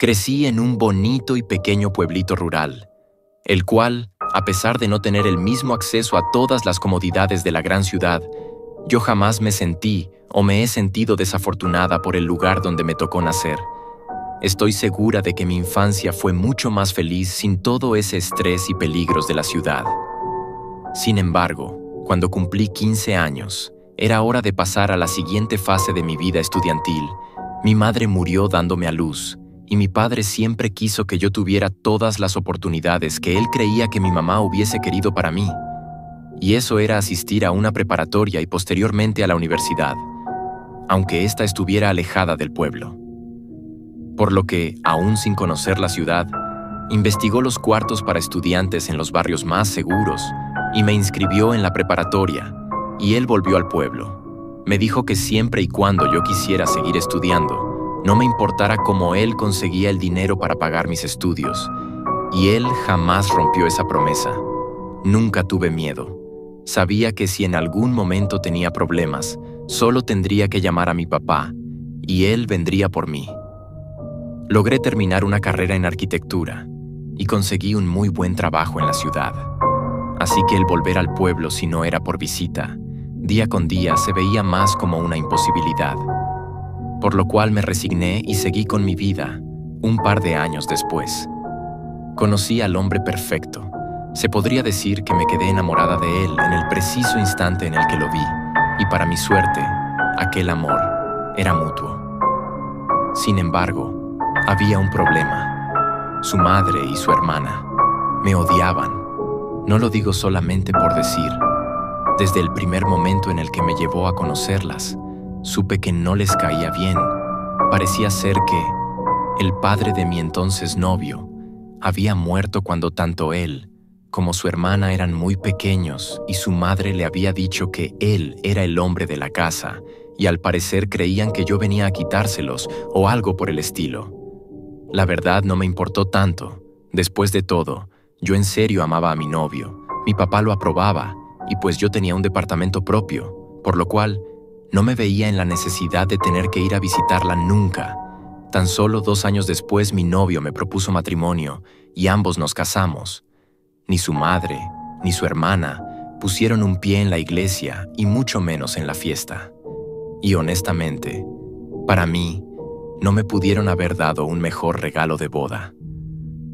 Crecí en un bonito y pequeño pueblito rural, el cual, a pesar de no tener el mismo acceso a todas las comodidades de la gran ciudad, yo jamás me sentí o me he sentido desafortunada por el lugar donde me tocó nacer. Estoy segura de que mi infancia fue mucho más feliz sin todo ese estrés y peligros de la ciudad. Sin embargo, cuando cumplí 15 años, era hora de pasar a la siguiente fase de mi vida estudiantil. Mi madre murió dándome a luz, y mi padre siempre quiso que yo tuviera todas las oportunidades que él creía que mi mamá hubiese querido para mí. Y eso era asistir a una preparatoria y posteriormente a la universidad, aunque ésta estuviera alejada del pueblo. Por lo que, aún sin conocer la ciudad, investigó los cuartos para estudiantes en los barrios más seguros y me inscribió en la preparatoria, y él volvió al pueblo. Me dijo que siempre y cuando yo quisiera seguir estudiando, no me importara cómo él conseguía el dinero para pagar mis estudios, y él jamás rompió esa promesa. Nunca tuve miedo. Sabía que si en algún momento tenía problemas, solo tendría que llamar a mi papá, y él vendría por mí. Logré terminar una carrera en arquitectura, y conseguí un muy buen trabajo en la ciudad. Así que el volver al pueblo, si no era por visita, día con día se veía más como una imposibilidad. Por lo cual me resigné y seguí con mi vida, un par de años después. Conocí al hombre perfecto. Se podría decir que me quedé enamorada de él en el preciso instante en el que lo vi, y para mi suerte, aquel amor era mutuo. Sin embargo, había un problema. Su madre y su hermana me odiaban. No lo digo solamente por decir. Desde el primer momento en el que me llevó a conocerlas, supe que no les caía bien. Parecía ser que el padre de mi entonces novio había muerto cuando tanto él como su hermana eran muy pequeños y su madre le había dicho que él era el hombre de la casa y al parecer creían que yo venía a quitárselos o algo por el estilo. La verdad no me importó tanto. Después de todo, yo en serio amaba a mi novio. Mi papá lo aprobaba y pues yo tenía un departamento propio, por lo cual no me veía en la necesidad de tener que ir a visitarla nunca. Tan solo 2 años después mi novio me propuso matrimonio y ambos nos casamos. Ni su madre, ni su hermana pusieron un pie en la iglesia y mucho menos en la fiesta. Y honestamente, para mí, no me pudieron haber dado un mejor regalo de boda.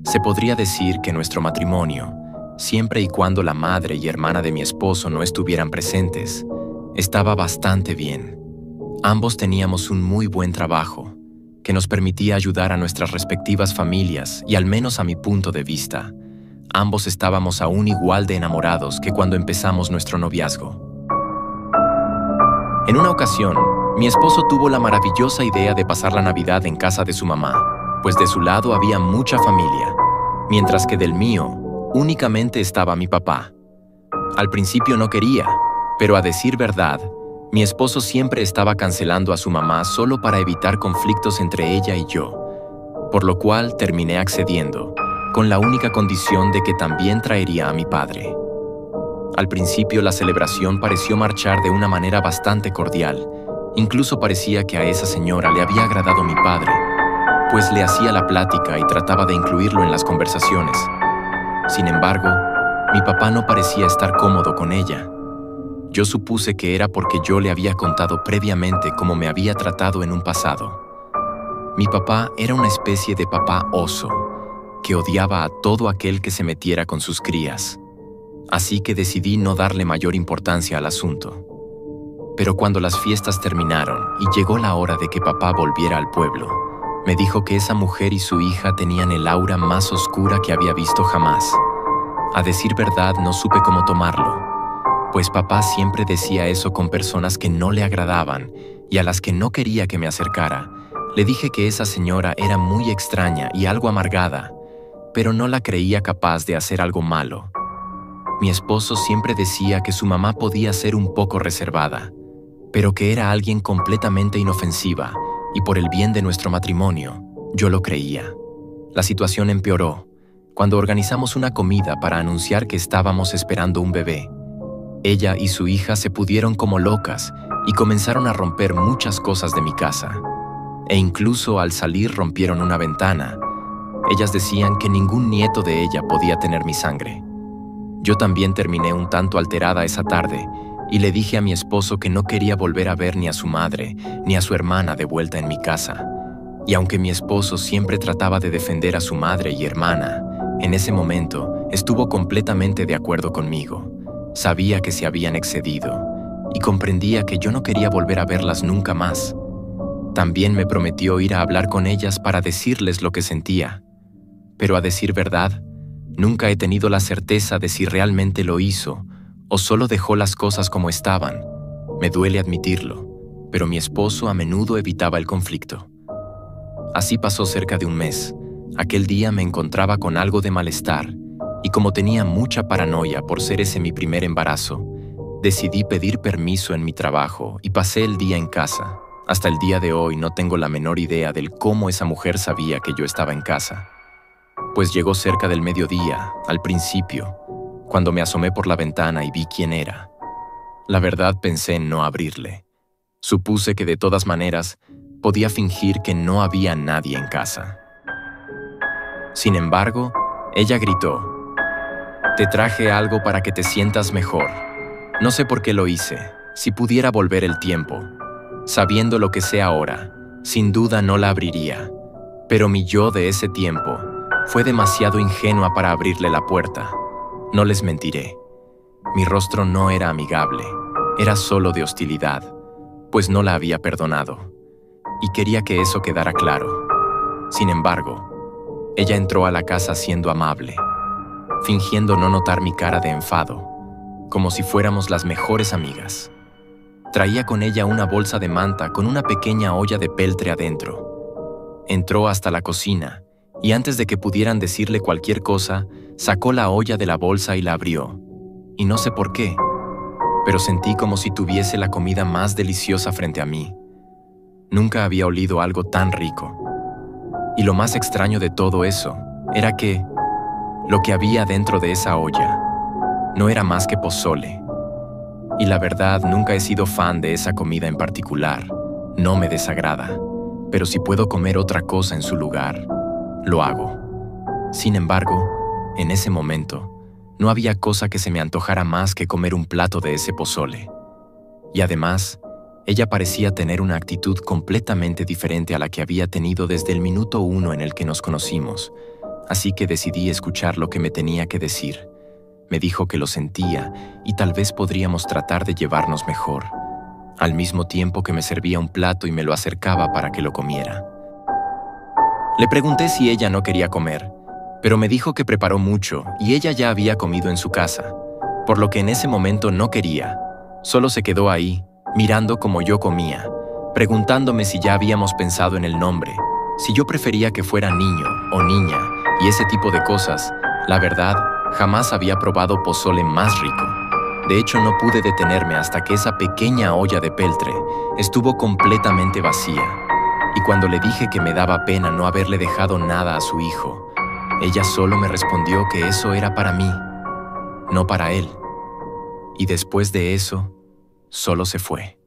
Se podría decir que nuestro matrimonio, siempre y cuando la madre y hermana de mi esposo no estuvieran presentes, estaba bastante bien. Ambos teníamos un muy buen trabajo, que nos permitía ayudar a nuestras respectivas familias y al menos a mi punto de vista, ambos estábamos aún igual de enamorados que cuando empezamos nuestro noviazgo. En una ocasión, mi esposo tuvo la maravillosa idea de pasar la Navidad en casa de su mamá, pues de su lado había mucha familia, mientras que del mío únicamente estaba mi papá. Al principio no quería, pero a decir verdad, mi esposo siempre estaba cancelando a su mamá solo para evitar conflictos entre ella y yo, por lo cual terminé accediendo, con la única condición de que también traería a mi padre. Al principio la celebración pareció marchar de una manera bastante cordial, incluso parecía que a esa señora le había agradado mi padre, pues le hacía la plática y trataba de incluirlo en las conversaciones. Sin embargo, mi papá no parecía estar cómodo con ella. Yo supuse que era porque yo le había contado previamente cómo me había tratado en un pasado. Mi papá era una especie de papá oso, que odiaba a todo aquel que se metiera con sus crías. Así que decidí no darle mayor importancia al asunto. Pero cuando las fiestas terminaron y llegó la hora de que papá volviera al pueblo, me dijo que esa mujer y su hija tenían el aura más oscura que había visto jamás. A decir verdad, no supe cómo tomarlo, pues papá siempre decía eso con personas que no le agradaban y a las que no quería que me acercara. Le dije que esa señora era muy extraña y algo amargada, pero no la creía capaz de hacer algo malo. Mi esposo siempre decía que su mamá podía ser un poco reservada, pero que era alguien completamente inofensiva, y por el bien de nuestro matrimonio, yo lo creía. La situación empeoró cuando organizamos una comida para anunciar que estábamos esperando un bebé. Ella y su hija se pudieron como locas y comenzaron a romper muchas cosas de mi casa. e incluso al salir rompieron una ventana. Ellas decían que ningún nieto de ella podía tener mi sangre. Yo también terminé un tanto alterada esa tarde y le dije a mi esposo que no quería volver a ver ni a su madre ni a su hermana de vuelta en mi casa. Y aunque mi esposo siempre trataba de defender a su madre y hermana, en ese momento estuvo completamente de acuerdo conmigo. Sabía que se habían excedido y comprendía que yo no quería volver a verlas nunca más. También me prometió ir a hablar con ellas para decirles lo que sentía. Pero a decir verdad, nunca he tenido la certeza de si realmente lo hizo o solo dejó las cosas como estaban. Me duele admitirlo, pero mi esposo a menudo evitaba el conflicto. Así pasó cerca de un mes. Aquel día me encontraba con algo de malestar y como tenía mucha paranoia por ser ese mi primer embarazo, decidí pedir permiso en mi trabajo y pasé el día en casa. Hasta el día de hoy no tengo la menor idea del cómo esa mujer sabía que yo estaba en casa. Pues llegó cerca del mediodía, al principio, cuando me asomé por la ventana y vi quién era. La verdad pensé en no abrirle. Supuse que de todas maneras podía fingir que no había nadie en casa. Sin embargo, ella gritó: «Te traje algo para que te sientas mejor». No sé por qué lo hice. Si pudiera volver el tiempo, sabiendo lo que sé ahora, sin duda no la abriría. Pero mi yo de ese tiempo fue demasiado ingenua para abrirle la puerta. No les mentiré. Mi rostro no era amigable, era solo de hostilidad, pues no la había perdonado. Y quería que eso quedara claro. Sin embargo, ella entró a la casa siendo amable, fingiendo no notar mi cara de enfado, como si fuéramos las mejores amigas. Traía con ella una bolsa de manta con una pequeña olla de peltre adentro. Entró hasta la cocina y antes de que pudieran decirle cualquier cosa, sacó la olla de la bolsa y la abrió. Y no sé por qué, pero sentí como si tuviese la comida más deliciosa frente a mí. Nunca había olido algo tan rico. Y lo más extraño de todo eso era que lo que había dentro de esa olla no era más que pozole. Y la verdad, nunca he sido fan de esa comida en particular. No me desagrada, pero si puedo comer otra cosa en su lugar, lo hago. Sin embargo, en ese momento, no había cosa que se me antojara más que comer un plato de ese pozole. Y además, ella parecía tener una actitud completamente diferente a la que había tenido desde el minuto 1 en el que nos conocimos, así que decidí escuchar lo que me tenía que decir. Me dijo que lo sentía y tal vez podríamos tratar de llevarnos mejor, al mismo tiempo que me servía un plato y me lo acercaba para que lo comiera. Le pregunté si ella no quería comer, pero me dijo que preparó mucho y ella ya había comido en su casa, por lo que en ese momento no quería. Solo se quedó ahí, mirando como yo comía, preguntándome si ya habíamos pensado en el nombre, si yo prefería que fuera niño o niña y ese tipo de cosas. La verdad, jamás había probado pozole más rico. De hecho, no pude detenerme hasta que esa pequeña olla de peltre estuvo completamente vacía. Y cuando le dije que me daba pena no haberle dejado nada a su hijo, ella solo me respondió que eso era para mí, no para él. Y después de eso, solo se fue.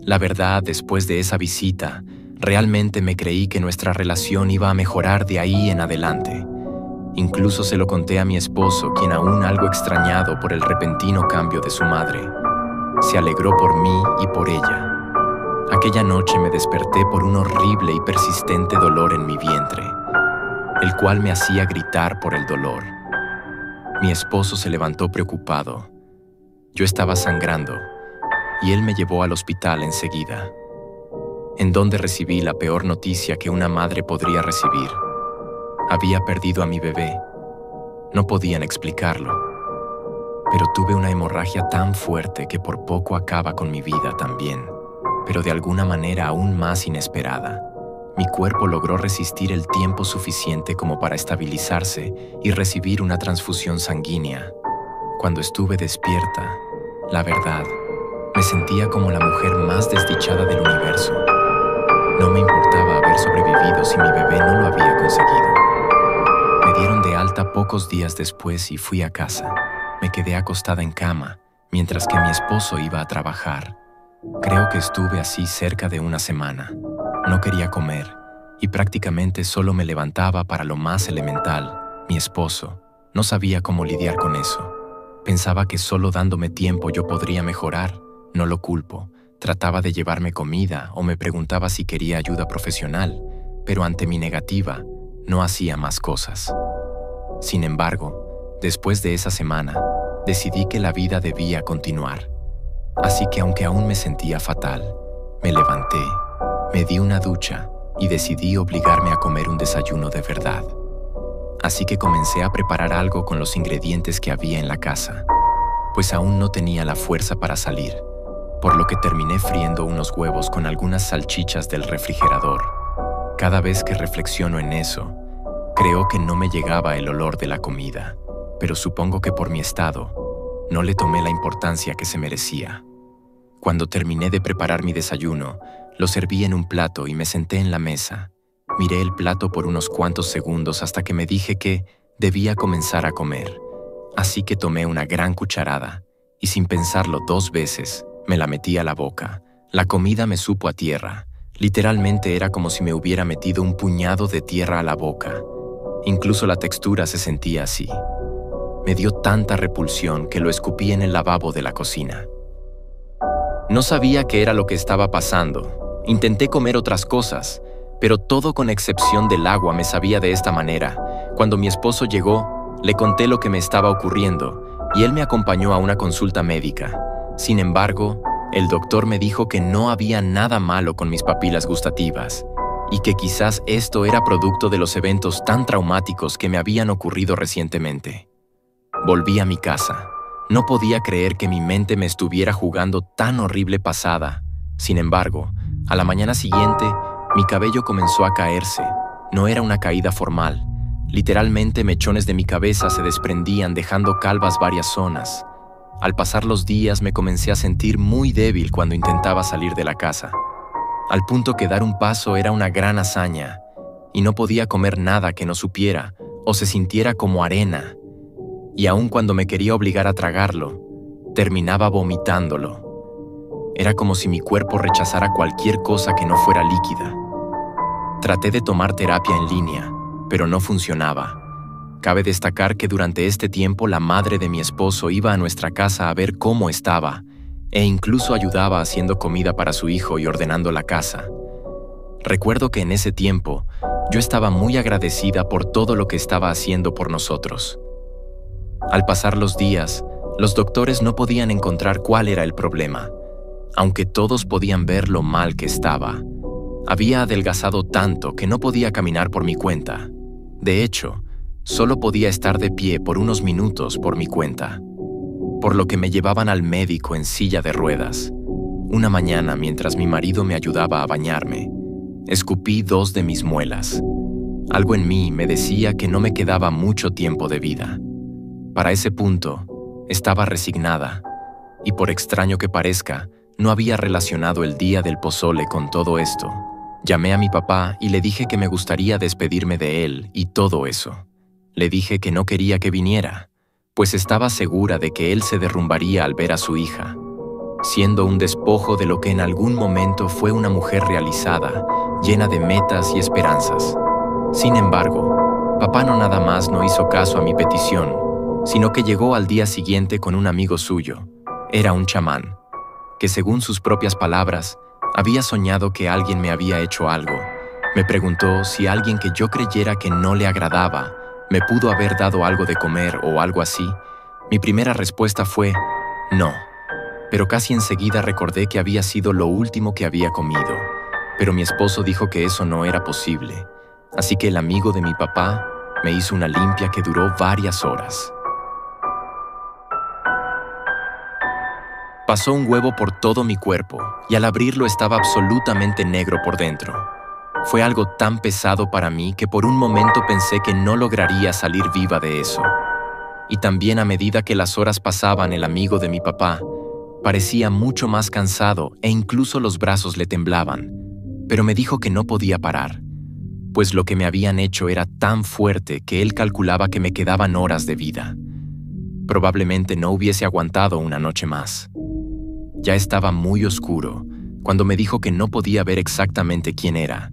La verdad, después de esa visita, realmente me creí que nuestra relación iba a mejorar de ahí en adelante. Incluso se lo conté a mi esposo, quien aún algo extrañado por el repentino cambio de su madre, se alegró por mí y por ella. Aquella noche me desperté por un horrible y persistente dolor en mi vientre, el cual me hacía gritar por el dolor. Mi esposo se levantó preocupado. Yo estaba sangrando y él me llevó al hospital enseguida, en donde recibí la peor noticia que una madre podría recibir. Había perdido a mi bebé. No podían explicarlo, pero tuve una hemorragia tan fuerte que por poco acaba con mi vida también, pero de alguna manera aún más inesperada. Mi cuerpo logró resistir el tiempo suficiente como para estabilizarse y recibir una transfusión sanguínea. Cuando estuve despierta, la verdad, me sentía como la mujer más desdichada del universo. No me importaba haber sobrevivido si mi bebé no lo había conseguido. Me dieron de alta pocos días después y fui a casa. Me quedé acostada en cama, mientras que mi esposo iba a trabajar. Creo que estuve así cerca de una semana. No quería comer y prácticamente solo me levantaba para lo más elemental. Mi esposo no sabía cómo lidiar con eso. Pensaba que solo dándome tiempo yo podría mejorar. No lo culpo. Trataba de llevarme comida o me preguntaba si quería ayuda profesional, pero ante mi negativa, no hacía más cosas. Sin embargo, después de esa semana, decidí que la vida debía continuar. Así que aunque aún me sentía fatal, me levanté, me di una ducha y decidí obligarme a comer un desayuno de verdad. Así que comencé a preparar algo con los ingredientes que había en la casa, pues aún no tenía la fuerza para salir, por lo que terminé friendo unos huevos con algunas salchichas del refrigerador. Cada vez que reflexiono en eso, creo que no me llegaba el olor de la comida, pero supongo que por mi estado, no le tomé la importancia que se merecía. Cuando terminé de preparar mi desayuno, lo serví en un plato y me senté en la mesa. Miré el plato por unos cuantos segundos hasta que me dije que debía comenzar a comer. Así que tomé una gran cucharada y sin pensarlo 2 veces, me la metí a la boca. La comida me supo a tierra. Literalmente era como si me hubiera metido un puñado de tierra a la boca. Incluso la textura se sentía así. Me dio tanta repulsión que lo escupí en el lavabo de la cocina. No sabía qué era lo que estaba pasando. Intenté comer otras cosas, pero todo con excepción del agua me sabía de esta manera. Cuando mi esposo llegó, le conté lo que me estaba ocurriendo y él me acompañó a una consulta médica. Sin embargo, el doctor me dijo que no había nada malo con mis papilas gustativas y que quizás esto era producto de los eventos tan traumáticos que me habían ocurrido recientemente. Volví a mi casa. No podía creer que mi mente me estuviera jugando tan horrible pasada. Sin embargo, a la mañana siguiente, mi cabello comenzó a caerse. No era una caída formal. Literalmente mechones de mi cabeza se desprendían dejando calvas varias zonas. Al pasar los días me comencé a sentir muy débil cuando intentaba salir de la casa, al punto que dar un paso era una gran hazaña, y no podía comer nada que no supiera o se sintiera como arena. Y aun cuando me quería obligar a tragarlo, terminaba vomitándolo. Era como si mi cuerpo rechazara cualquier cosa que no fuera líquida. Traté de tomar terapia en línea, pero no funcionaba. Cabe destacar que durante este tiempo la madre de mi esposo iba a nuestra casa a ver cómo estaba, e incluso ayudaba haciendo comida para su hijo y ordenando la casa. Recuerdo que en ese tiempo, yo estaba muy agradecida por todo lo que estaba haciendo por nosotros. Al pasar los días, los doctores no podían encontrar cuál era el problema, aunque todos podían ver lo mal que estaba. Había adelgazado tanto que no podía caminar por mi cuenta. De hecho, solo podía estar de pie por unos minutos por mi cuenta, por lo que me llevaban al médico en silla de ruedas. Una mañana, mientras mi marido me ayudaba a bañarme, escupí 2 de mis muelas. Algo en mí me decía que no me quedaba mucho tiempo de vida. Para ese punto, estaba resignada, y por extraño que parezca, no había relacionado el día del pozole con todo esto. Llamé a mi papá y le dije que me gustaría despedirme de él y todo eso. Le dije que no quería que viniera, pues estaba segura de que él se derrumbaría al ver a su hija, siendo un despojo de lo que en algún momento fue una mujer realizada, llena de metas y esperanzas. Sin embargo, papá no nada más no hizo caso a mi petición, sino que llegó al día siguiente con un amigo suyo. Era un chamán, que según sus propias palabras, había soñado que alguien me había hecho algo. Me preguntó si alguien que yo creyera que no le agradaba me pudo haber dado algo de comer o algo así. Mi primera respuesta fue no, pero casi enseguida recordé que había sido lo último que había comido. Pero mi esposo dijo que eso no era posible, así que el amigo de mi papá me hizo una limpia que duró varias horas. Pasó un huevo por todo mi cuerpo y al abrirlo estaba absolutamente negro por dentro. Fue algo tan pesado para mí que por un momento pensé que no lograría salir viva de eso. Y también a medida que las horas pasaban, el amigo de mi papá parecía mucho más cansado e incluso los brazos le temblaban, pero me dijo que no podía parar, pues lo que me habían hecho era tan fuerte que él calculaba que me quedaban horas de vida. Probablemente no hubiese aguantado una noche más. Ya estaba muy oscuro, cuando me dijo que no podía ver exactamente quién era,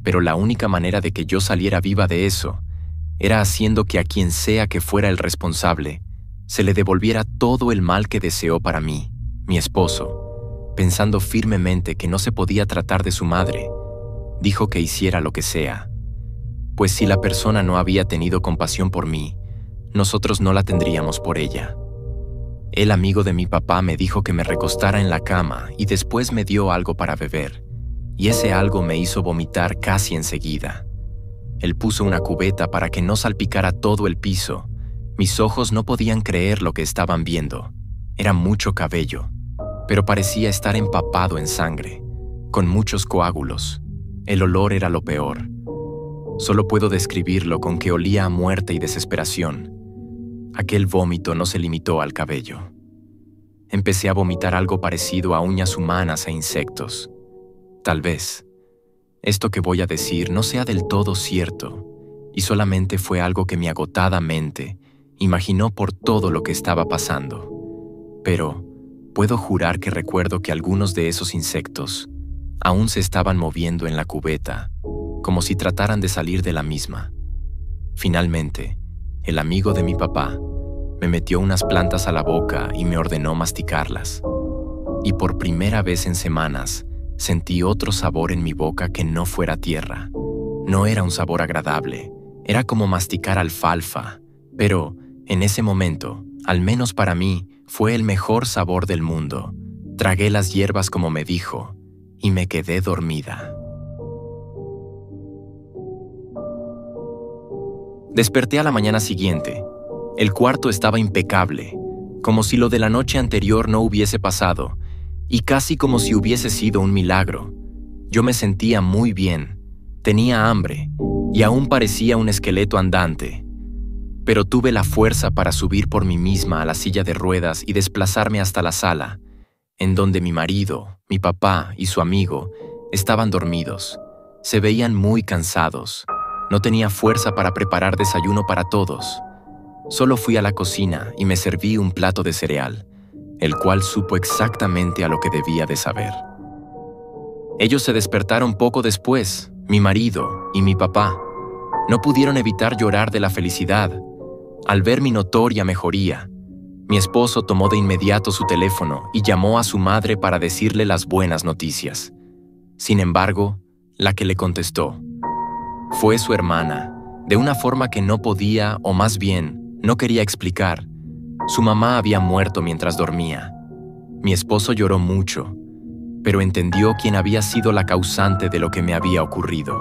pero la única manera de que yo saliera viva de eso era haciendo que a quien sea que fuera el responsable se le devolviera todo el mal que deseó para mí, mi esposo, pensando firmemente que no se podía tratar de su madre. Dijo que hiciera lo que sea, pues si la persona no había tenido compasión por mí, nosotros no la tendríamos por ella. El amigo de mi papá me dijo que me recostara en la cama y después me dio algo para beber, y ese algo me hizo vomitar casi enseguida. Él puso una cubeta para que no salpicara todo el piso. Mis ojos no podían creer lo que estaban viendo. Era mucho cabello, pero parecía estar empapado en sangre, con muchos coágulos. El olor era lo peor. Solo puedo describirlo con que olía a muerte y desesperación. Aquel vómito no se limitó al cabello. Empecé a vomitar algo parecido a uñas humanas e insectos. Tal vez esto que voy a decir no sea del todo cierto, y solamente fue algo que mi agotada mente imaginó por todo lo que estaba pasando. Pero puedo jurar que recuerdo que algunos de esos insectos aún se estaban moviendo en la cubeta, como si trataran de salir de la misma. Finalmente, el amigo de mi papá me metió unas plantas a la boca y me ordenó masticarlas. Y por primera vez en semanas, sentí otro sabor en mi boca que no fuera tierra. No era un sabor agradable, era como masticar alfalfa, pero en ese momento, al menos para mí, fue el mejor sabor del mundo. Tragué las hierbas como me dijo y me quedé dormida. Desperté a la mañana siguiente. El cuarto estaba impecable, como si lo de la noche anterior no hubiese pasado, y casi como si hubiese sido un milagro. Yo me sentía muy bien, tenía hambre, y aún parecía un esqueleto andante. Pero tuve la fuerza para subir por mí misma a la silla de ruedas y desplazarme hasta la sala, en donde mi marido, mi papá y su amigo estaban dormidos. Se veían muy cansados. No tenía fuerza para preparar desayuno para todos. Solo fui a la cocina y me serví un plato de cereal, el cual supo exactamente a lo que debía de saber. Ellos se despertaron poco después, mi marido y mi papá. No pudieron evitar llorar de la felicidad al ver mi notoria mejoría. Mi esposo tomó de inmediato su teléfono y llamó a su madre para decirle las buenas noticias. Sin embargo, la que le contestó fue su hermana, de una forma que no podía, o más bien, no quería explicar. Su mamá había muerto mientras dormía. Mi esposo lloró mucho, pero entendió quién había sido la causante de lo que me había ocurrido.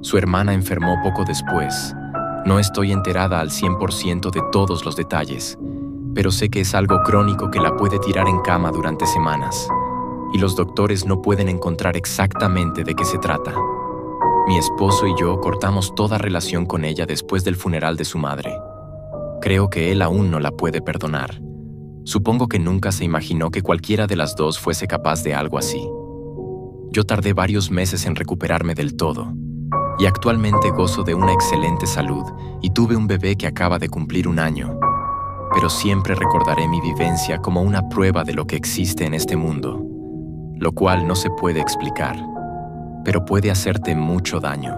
Su hermana enfermó poco después. No estoy enterada al 100% de todos los detalles, pero sé que es algo crónico que la puede tirar en cama durante semanas, y los doctores no pueden encontrar exactamente de qué se trata. Mi esposo y yo cortamos toda relación con ella después del funeral de su madre. Creo que él aún no la puede perdonar. Supongo que nunca se imaginó que cualquiera de las dos fuese capaz de algo así. Yo tardé varios meses en recuperarme del todo, y actualmente gozo de una excelente salud y tuve un bebé que acaba de cumplir 1 año. Pero siempre recordaré mi vivencia como una prueba de lo que existe en este mundo, lo cual no se puede explicar, pero puede hacerte mucho daño.